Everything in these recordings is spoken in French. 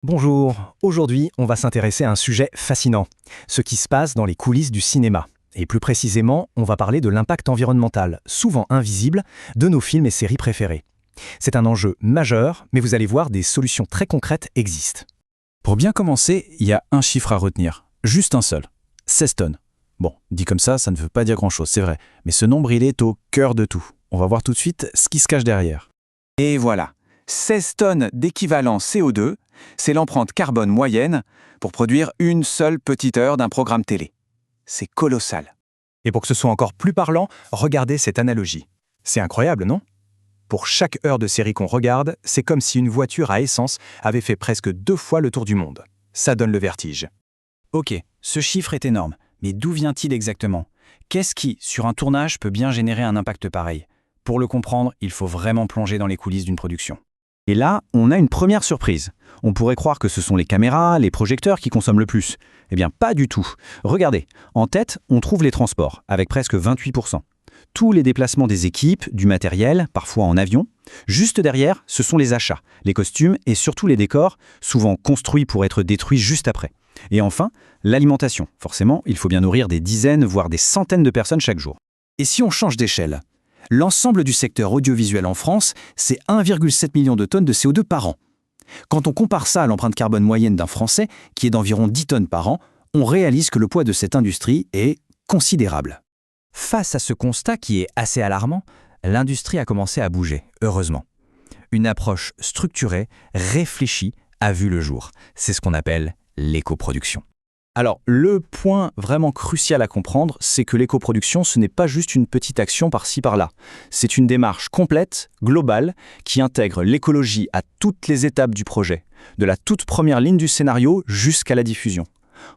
Bonjour, aujourd'hui on va s'intéresser à un sujet fascinant, ce qui se passe dans les coulisses du cinéma. Et plus précisément, on va parler de l'impact environnemental, souvent invisible, de nos films et séries préférés. C'est un enjeu majeur, mais vous allez voir, des solutions très concrètes existent. Pour bien commencer, il y a un chiffre à retenir, juste un seul, 16 tonnes. Bon, dit comme ça ne veut pas dire grand-chose, c'est vrai, mais ce nombre il est au cœur de tout. On va voir tout de suite ce qui se cache derrière. Et voilà, 16 tonnes d'équivalent CO2, c'est l'empreinte carbone moyenne pour produire une seule petite heure d'un programme télé. C'est colossal. Et pour que ce soit encore plus parlant, regardez cette analogie. C'est incroyable, non ? Pour chaque heure de série qu'on regarde, c'est comme si une voiture à essence avait fait presque 2 fois le tour du monde. Ça donne le vertige. Ok, ce chiffre est énorme, mais d'où vient-il exactement ? Qu'est-ce qui, sur un tournage, peut bien générer un impact pareil ? Pour le comprendre, il faut vraiment plonger dans les coulisses d'une production. Et là, on a une première surprise. On pourrait croire que ce sont les caméras, les projecteurs qui consomment le plus. Eh bien, pas du tout. Regardez, en tête, on trouve les transports, avec presque 28%. Tous les déplacements des équipes, du matériel, parfois en avion. Juste derrière, ce sont les achats, les costumes et surtout les décors, souvent construits pour être détruits juste après. Et enfin, l'alimentation. Forcément, il faut bien nourrir des dizaines, voire des centaines de personnes chaque jour. Et si on change d'échelle ? L'ensemble du secteur audiovisuel en France, c'est 1,7 million de tonnes de CO2 par an. Quand on compare ça à l'empreinte carbone moyenne d'un Français, qui est d'environ 10 tonnes par an, on réalise que le poids de cette industrie est considérable. Face à ce constat qui est assez alarmant, l'industrie a commencé à bouger, heureusement. Une approche structurée, réfléchie, a vu le jour. C'est ce qu'on appelle l'éco-production. Alors, le point vraiment crucial à comprendre, c'est que l'éco-production, ce n'est pas juste une petite action par-ci par-là. C'est une démarche complète, globale, qui intègre l'écologie à toutes les étapes du projet, de la toute première ligne du scénario jusqu'à la diffusion.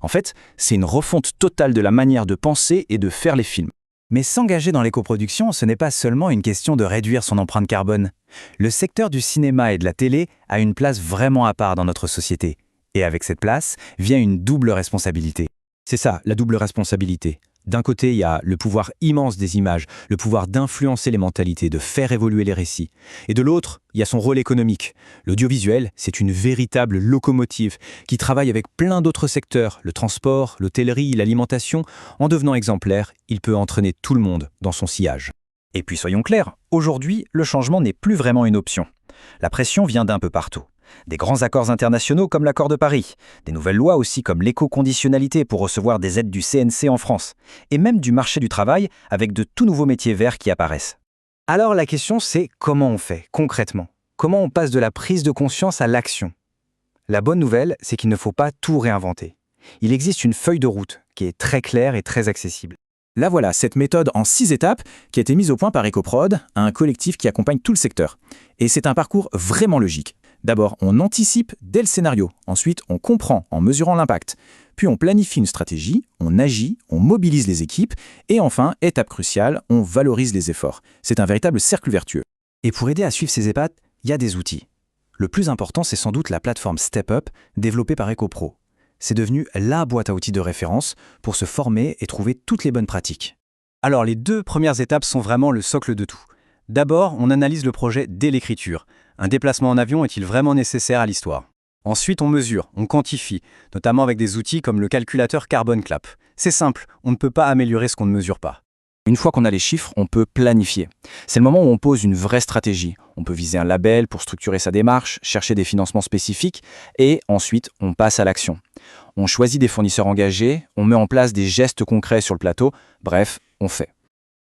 En fait, c'est une refonte totale de la manière de penser et de faire les films. Mais s'engager dans l'éco-production, ce n'est pas seulement une question de réduire son empreinte carbone. Le secteur du cinéma et de la télé a une place vraiment à part dans notre société. Et avec cette place, vient une double responsabilité. C'est ça, la double responsabilité. D'un côté, il y a le pouvoir immense des images, le pouvoir d'influencer les mentalités, de faire évoluer les récits. Et de l'autre, il y a son rôle économique. L'audiovisuel, c'est une véritable locomotive qui travaille avec plein d'autres secteurs, le transport, l'hôtellerie, l'alimentation. En devenant exemplaire, il peut entraîner tout le monde dans son sillage. Et puis soyons clairs, aujourd'hui, le changement n'est plus vraiment une option. La pression vient d'un peu partout. Des grands accords internationaux comme l'accord de Paris, des nouvelles lois aussi comme l'éco-conditionnalité pour recevoir des aides du CNC en France, et même du marché du travail avec de tout nouveaux métiers verts qui apparaissent. Alors la question c'est comment on fait concrètement ? Comment on passe de la prise de conscience à l'action ? La bonne nouvelle, c'est qu'il ne faut pas tout réinventer. Il existe une feuille de route qui est très claire et très accessible. Là voilà, cette méthode en 6 étapes qui a été mise au point par EcoProd, un collectif qui accompagne tout le secteur. Et c'est un parcours vraiment logique. D'abord, on anticipe dès le scénario. Ensuite, on comprend en mesurant l'impact. Puis on planifie une stratégie, on agit, on mobilise les équipes. Et enfin, étape cruciale, on valorise les efforts. C'est un véritable cercle vertueux. Et pour aider à suivre ces étapes, il y a des outils. Le plus important, c'est sans doute la plateforme StepUp, développée par EcoPro. C'est devenu la boîte à outils de référence pour se former et trouver toutes les bonnes pratiques. Alors, les 2 premières étapes sont vraiment le socle de tout. D'abord, on analyse le projet dès l'écriture. Un déplacement en avion est-il vraiment nécessaire à l'histoire ? Ensuite, on mesure, on quantifie, notamment avec des outils comme le calculateur Carbon Clap. C'est simple, on ne peut pas améliorer ce qu'on ne mesure pas. Une fois qu'on a les chiffres, on peut planifier. C'est le moment où on pose une vraie stratégie. On peut viser un label pour structurer sa démarche, chercher des financements spécifiques, et ensuite, on passe à l'action. On choisit des fournisseurs engagés, on met en place des gestes concrets sur le plateau, bref, on fait.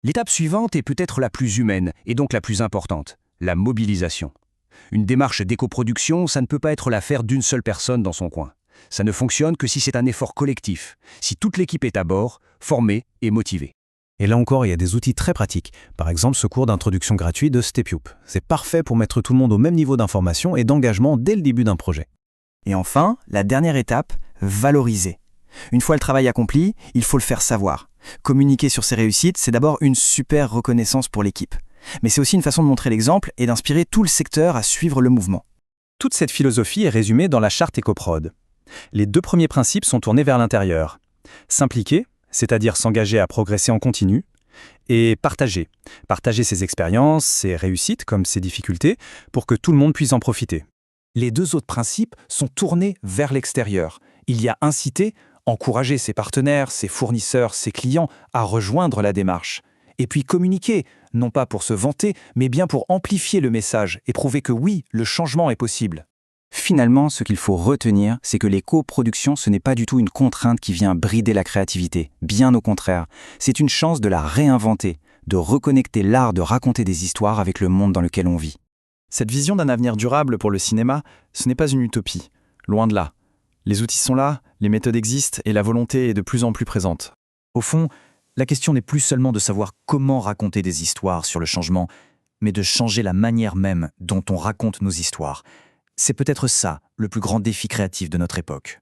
L'étape suivante est peut-être la plus humaine et donc la plus importante, la mobilisation. Une démarche d'éco-production, ça ne peut pas être l'affaire d'une seule personne dans son coin. Ça ne fonctionne que si c'est un effort collectif, si toute l'équipe est à bord, formée et motivée. Et là encore, il y a des outils très pratiques. Par exemple, ce cours d'introduction gratuit de StepUp. C'est parfait pour mettre tout le monde au même niveau d'information et d'engagement dès le début d'un projet. Et enfin, la dernière étape, valoriser. Une fois le travail accompli, il faut le faire savoir. Communiquer sur ses réussites, c'est d'abord une super reconnaissance pour l'équipe. Mais c'est aussi une façon de montrer l'exemple et d'inspirer tout le secteur à suivre le mouvement. Toute cette philosophie est résumée dans la charte EcoProd. Les 2 premiers principes sont tournés vers l'intérieur. S'impliquer, c'est-à-dire s'engager à progresser en continu, et partager. Partager ses expériences, ses réussites comme ses difficultés, pour que tout le monde puisse en profiter. Les 2 autres principes sont tournés vers l'extérieur. Il y a inciter, encourager ses partenaires, ses fournisseurs, ses clients à rejoindre la démarche. Et puis communiquer, non pas pour se vanter, mais bien pour amplifier le message et prouver que oui, le changement est possible. Finalement, ce qu'il faut retenir, c'est que les coproductions, ce n'est pas du tout une contrainte qui vient brider la créativité. Bien au contraire, c'est une chance de la réinventer, de reconnecter l'art de raconter des histoires avec le monde dans lequel on vit. Cette vision d'un avenir durable pour le cinéma, ce n'est pas une utopie. Loin de là. Les outils sont là, les méthodes existent et la volonté est de plus en plus présente. Au fond, la question n'est plus seulement de savoir comment raconter des histoires sur le changement, mais de changer la manière même dont on raconte nos histoires. C'est peut-être ça, le plus grand défi créatif de notre époque.